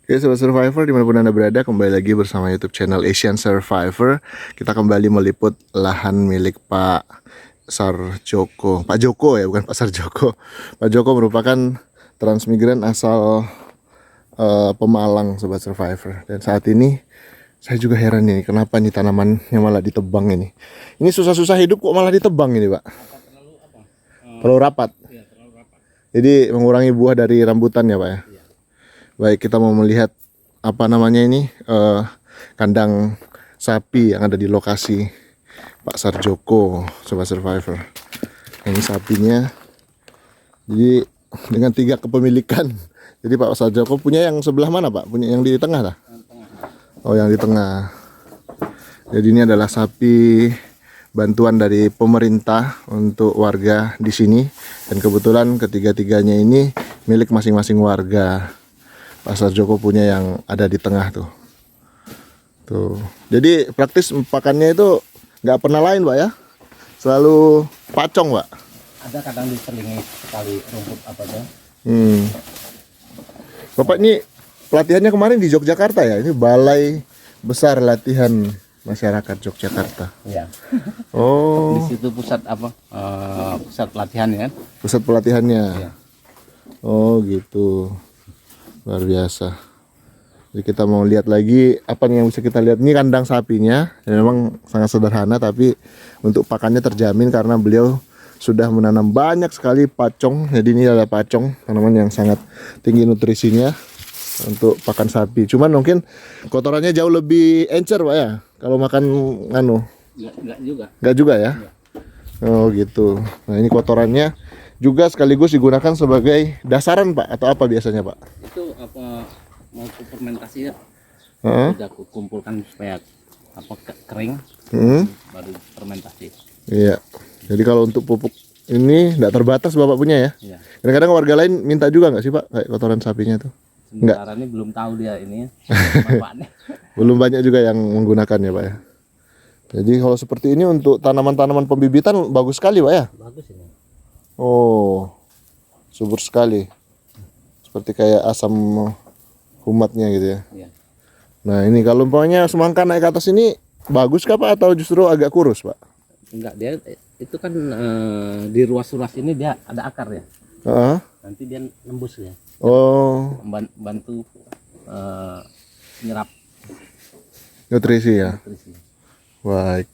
Oke, Sobat Survivor dimanapun Anda berada, kembali lagi bersama YouTube channel Asian Survivor. Kita kembali meliput lahan milik Pak Sarjoko. Pak Joko ya, bukan Pak Sarjoko. Pak Joko merupakan transmigran asal Pemalang, Sobat Survivor. Dan saat ini saya juga heran nih, kenapa nih tanamannya malah ditebang ini. Ini susah-susah hidup kok malah ditebang ini, Pak. Terlalu rapat. Jadi mengurangi buah dari rambutan ya, Pak ya. Baik, kita mau melihat apa namanya ini kandang sapi yang ada di lokasi Pak Sarjoko, Sobat Survivor. Ini sapinya, jadi dengan 3 kepemilikan. Jadi Pak Sarjoko punya yang sebelah mana, Pak? Punya yang di tengah lah? Oh, yang di tengah. Jadi ini adalah sapi bantuan dari pemerintah untuk warga di sini, dan kebetulan ketiga-tiganya ini milik masing-masing warga. Pak Sarjoko punya yang ada di tengah tuh. Tuh. Jadi praktis pakannya itu nggak pernah lain, Pak ya. Selalu pacong, Pak. Ada kadang diselingi sekali rumput apa aja. Bapak ini pelatihannya kemarin di Yogyakarta ya. Ini Balai Besar Latihan Masyarakat Yogyakarta. Iya. Oh. Di situ pusat apa? Pusat pelatihan ya. Pusat pelatihannya. Iya. Oh gitu. Luar biasa. Jadi kita mau lihat lagi apa nih yang bisa kita lihat. Ini kandang sapinya, ya memang sangat sederhana tapi untuk pakannya terjamin karena beliau sudah menanam banyak sekali pacong. Jadi ini adalah pacong, tanaman yang sangat tinggi nutrisinya untuk pakan sapi. Cuman mungkin kotorannya jauh lebih encer, Pak ya. Kalau makan Enggak juga. enggak juga ya. Oh gitu. Nah ini kotorannya juga sekaligus digunakan sebagai dasaran, Pak, atau apa biasanya, Pak? Itu apa mau fermentasi ya? Heeh. Udah aku kumpulkan supaya apa kering baru fermentasi. Iya. Jadi kalau untuk pupuk ini nggak terbatas Bapak punya ya? Iya. Kadang-kadang warga lain minta juga nggak sih, Pak, kayak kotoran sapinya tuh? Sementara ini belum tahu dia ini bapaknya. Belum banyak juga yang menggunakan ya, Pak ya. Jadi kalau seperti ini untuk tanaman-tanaman pembibitan bagus sekali, Pak ya. Bagus ini. Oh, subur sekali. Seperti kayak asam humatnya gitu ya. Iya. Nah ini kalau umpamanya semangka naik ke atas ini bagus kah, Pak, atau justru agak kurus, Pak? Enggak, dia itu kan di ruas-ruas ini dia ada akar ya. Heeh. Nanti dia nembus ya. Oh, Bantu nyerap nutrisi ya. nutrisi. Baik.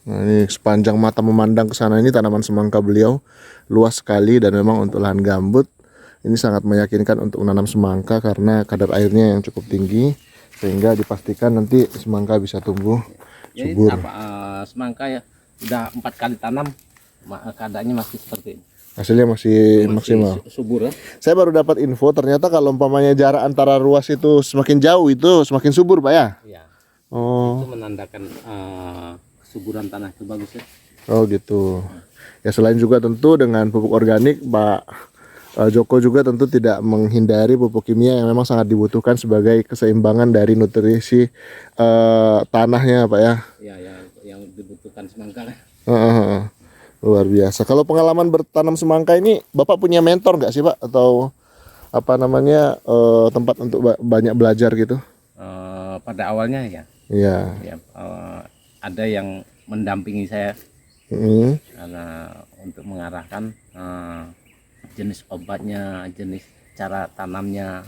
Nah, ini sepanjang mata memandang ke sana ini tanaman semangka beliau luas sekali, dan memang untuk lahan gambut ini sangat meyakinkan untuk menanam semangka karena kadar airnya yang cukup tinggi sehingga dipastikan nanti semangka bisa tumbuh Jadi subur. semangka ya udah 4 kali tanam keadaannya masih seperti ini. Hasilnya masih maksimal. Subur ya. Saya baru dapat info ternyata kalau umpamanya jarak antara ruas itu semakin jauh itu semakin subur, Pak ya. Iya. Oh. Itu menandakan kesuburan tanah itu bagus ya. Oh gitu. Ya selain juga tentu dengan pupuk organik, Pak Joko juga tentu tidak menghindari pupuk kimia yang memang sangat dibutuhkan sebagai keseimbangan dari nutrisi tanahnya, Pak ya. Iya, yang dibutuhkan semangka. Luar biasa. Kalau pengalaman bertanam semangka ini, Bapak punya mentor nggak sih, Pak? Atau apa namanya tempat untuk banyak belajar gitu? Pada awalnya ya, Iya. ada yang mendampingi saya Mm. karena untuk mengarahkan jenis obatnya, jenis cara tanamnya,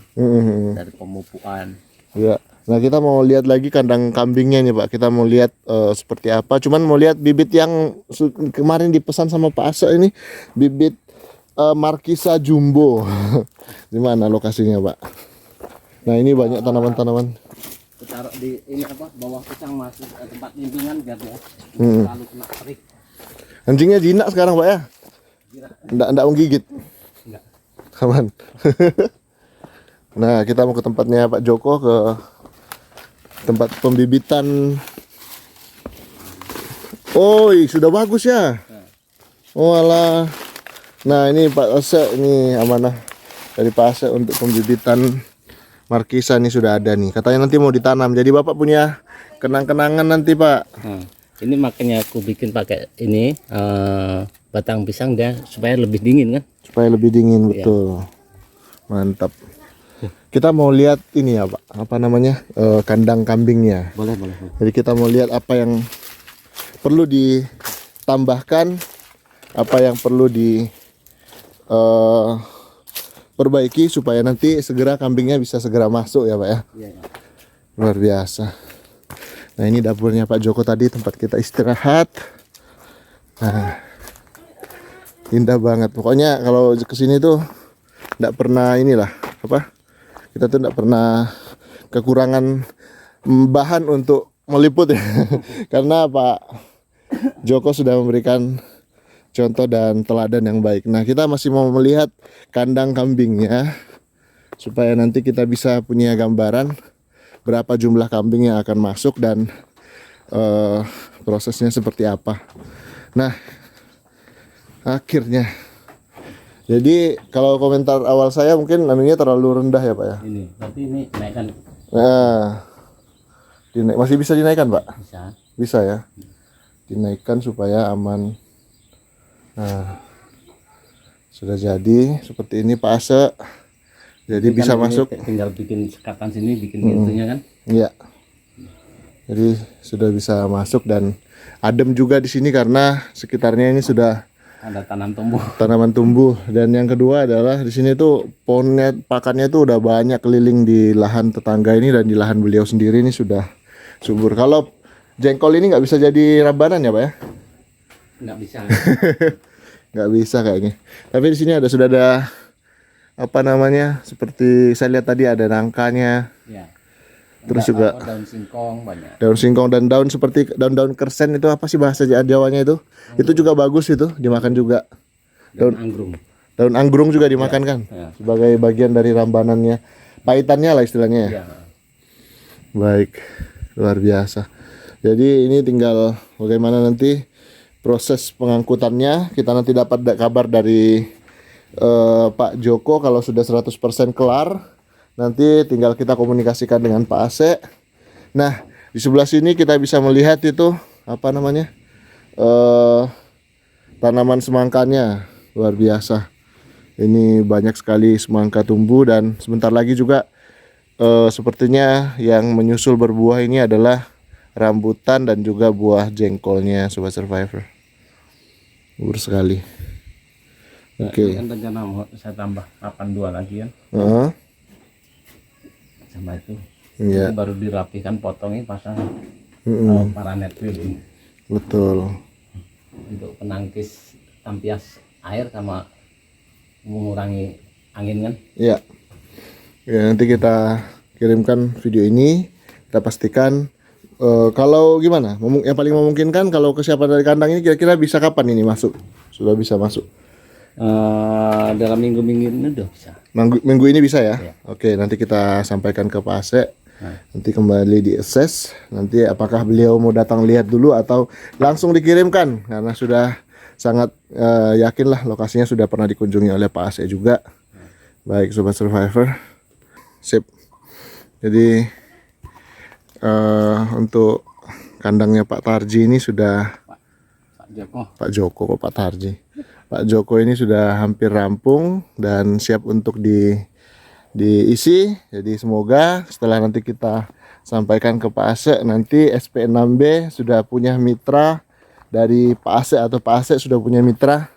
dari pemupukan. Ya. Nah kita mau lihat lagi kandang kambingnya nih, Pak. Kita mau lihat seperti apa. Cuman mau lihat bibit yang kemarin dipesan sama Pak Ase ini, bibit Markisa Jumbo. Di mana lokasinya, Pak? Nah ini banyak tanaman-tanaman. Taruh di ini apa bawah pisang masuk tempat bimbingan biar dia selalu kena terik. Anjingnya jinak sekarang, Pak ya? Nggak menggigit. Enggak. Aman. Nah kita mau ke tempatnya Pak Joko, ke tempat pembibitan. Oh sudah bagus ya. Oh alah. Nah ini Pak Ase, ini amanah dari Pak Ase untuk pembibitan Markisa ini sudah ada nih. Katanya nanti mau ditanam. Jadi Bapak punya kenang-kenangan nanti, Pak. Ini makanya aku bikin pakai ini batang pisang dia supaya lebih dingin kan. Supaya lebih dingin, betul. Mantap. Kita mau lihat ini ya Pak, apa namanya, kandang kambingnya. Boleh, boleh. Jadi kita mau lihat apa yang perlu ditambahkan, apa yang perlu perbaiki supaya nanti segera kambingnya bisa segera masuk ya Pak ya. Iya, ya. Luar biasa. Nah ini dapurnya Pak Joko tadi, tempat kita istirahat. Nah, indah banget. Pokoknya kalau kesini tuh nggak pernah inilah apa? Kita tuh nggak pernah kekurangan bahan untuk meliput ya. Karena Pak Joko sudah memberikan contoh dan teladan yang baik. Nah kita masih mau melihat kandang kambingnya supaya nanti kita bisa punya gambaran berapa jumlah kambing yang akan masuk dan prosesnya seperti apa. Nah akhirnya, jadi kalau komentar awal saya mungkin anunya terlalu rendah ya Pak ya. Ini, berarti ini naikkan Nah, masih bisa dinaikkan Pak? bisa. Bisa ya, dinaikkan supaya aman. Nah, sudah jadi seperti ini Pak Ase. Jadi Ini bisa kan ini masuk. tinggal bikin sekatan sini, bikin pintunya kan. Iya. Jadi sudah bisa masuk dan adem juga di sini karena sekitarnya ini sudah Ada tanam tumbuh. tanaman tumbuh. Dan yang kedua adalah di sini tuh pohonnya, pakannya tuh udah banyak keliling di lahan tetangga ini dan di lahan beliau sendiri ini sudah subur. Kalau jengkol ini nggak bisa jadi rabanan ya Pak ya? Nggak bisa. Nggak bisa kayaknya. Tapi di sini sudah ada apa namanya? Seperti saya lihat tadi ada nangkanya, Ya. Terus Ada juga apa, daun singkong banyak. daun singkong dan daun seperti daun-daun kersen itu apa sih bahasa Jawanya itu? Itu juga bagus itu dimakan juga. Daun anggrung. Daun anggrung juga dimakan kan? Ya. Sebagai bagian dari rambanannya, pahitannya lah istilahnya ya. Ya. Baik, luar biasa. Jadi ini tinggal bagaimana nanti proses pengangkutannya. Kita nanti dapat kabar dari Pak Joko kalau sudah 100% kelar. Nanti tinggal kita komunikasikan dengan Pak Ase. Nah, di sebelah sini kita bisa melihat itu apa namanya, tanaman semangkanya luar biasa. Ini banyak sekali semangka tumbuh dan sebentar lagi juga sepertinya yang menyusul berbuah ini adalah rambutan dan juga buah jengkolnya Sobat Survivor. Subur sekali. Oke. Kan rencana mau saya tambah 82 lagi kan. Heeh. Sama itu. Iya. Itu baru dirapikan, potongnya pasang paranet ini Betul. untuk penangkis tampias air sama mengurangi angin kan. Iya. Ya, nanti kita kirimkan video ini. Kita pastikan kalau gimana? Yang paling memungkinkan kalau kesiapan dari kandang ini kira-kira bisa kapan ini masuk? Sudah bisa masuk. Dalam minggu-minggu ini udah bisa. Minggu ini bisa ya? Iya. Oke, nanti kita sampaikan ke Pak Ase. Nah. Nanti kembali di assess. Nanti apakah beliau mau datang lihat dulu atau langsung dikirimkan? Karena sudah sangat yakinlah lokasinya sudah pernah dikunjungi oleh Pak Ase juga. Baik Sobat Survivor. Sip. Jadi untuk kandangnya Pak Tarji ini sudah Pak Joko. Pak Joko kok Pak Tarji. Pak Joko ini sudah hampir rampung dan siap untuk diisi. Jadi semoga setelah nanti kita sampaikan ke Pak Ase, nanti SP6B sudah punya mitra dari Pak Ase atau Pak Ase sudah punya mitra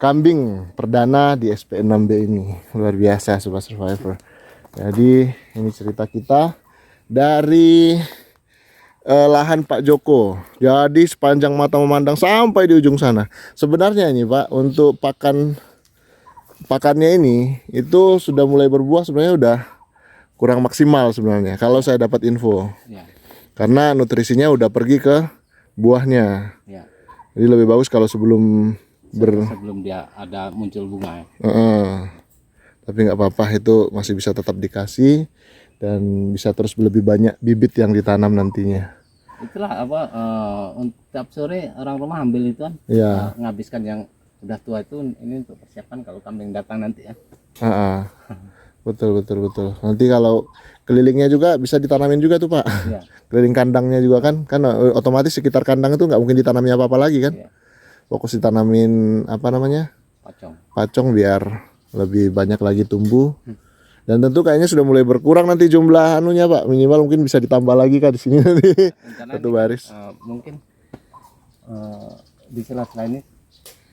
kambing perdana di SP6B ini. Luar biasa Sobat Survivor. Jadi ini cerita kita dari lahan Pak Joko. Jadi sepanjang mata memandang sampai di ujung sana. Sebenarnya ini Pak, untuk pakannya ini itu sudah mulai berbuah, sebenarnya udah kurang maksimal sebenarnya kalau saya dapat info. Ya. Karena nutrisinya udah pergi ke buahnya. Ya. Jadi lebih bagus kalau sebelum Sebelum dia ada muncul bunga ya. Tapi nggak apa-apa, itu masih bisa tetap dikasih dan bisa terus lebih banyak bibit yang ditanam nantinya. Itulah apa tiap sore orang rumah ambil itu kan. Iya. Menghabiskan yang udah tua itu ini untuk persiapan kalau kambing datang nanti ya. Betul. Nanti kalau kelilingnya juga bisa ditanamin juga tuh Pak. Iya. Keliling kandangnya juga kan otomatis sekitar kandang itu nggak mungkin ditanami apa-apa lagi kan. Iya. Fokus ditanamin apa namanya, Pocong. pacong biar lebih banyak lagi tumbuh Dan tentu kayaknya sudah mulai berkurang nanti jumlah anunya Pak. Minimal mungkin bisa ditambah lagi Kak di sini nanti. Rencana Satu baris. mungkin di sela-sela ini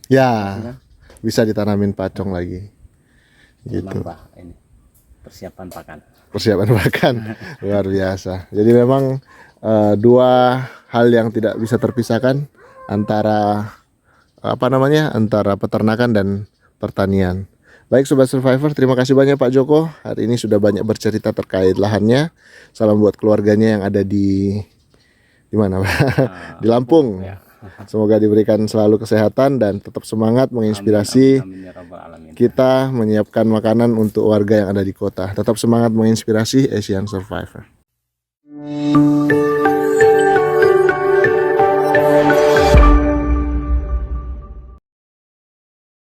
Ya, bisa ditanamin pacong lagi. Gitu. nambah ini persiapan pakan. Persiapan makan luar biasa. Jadi memang dua hal yang tidak bisa terpisahkan antara antara peternakan dan pertanian. Baik Sobat Survivor, terima kasih banyak Pak Joko. Hari ini sudah banyak bercerita terkait lahannya. Salam buat keluarganya yang ada di mana Pak? Di Lampung. Ya. Semoga diberikan selalu kesehatan dan tetap semangat menginspirasi Amin, ya rabbal alamin. kita menyiapkan makanan untuk warga yang ada di kota. Tetap semangat menginspirasi Asian Survivor.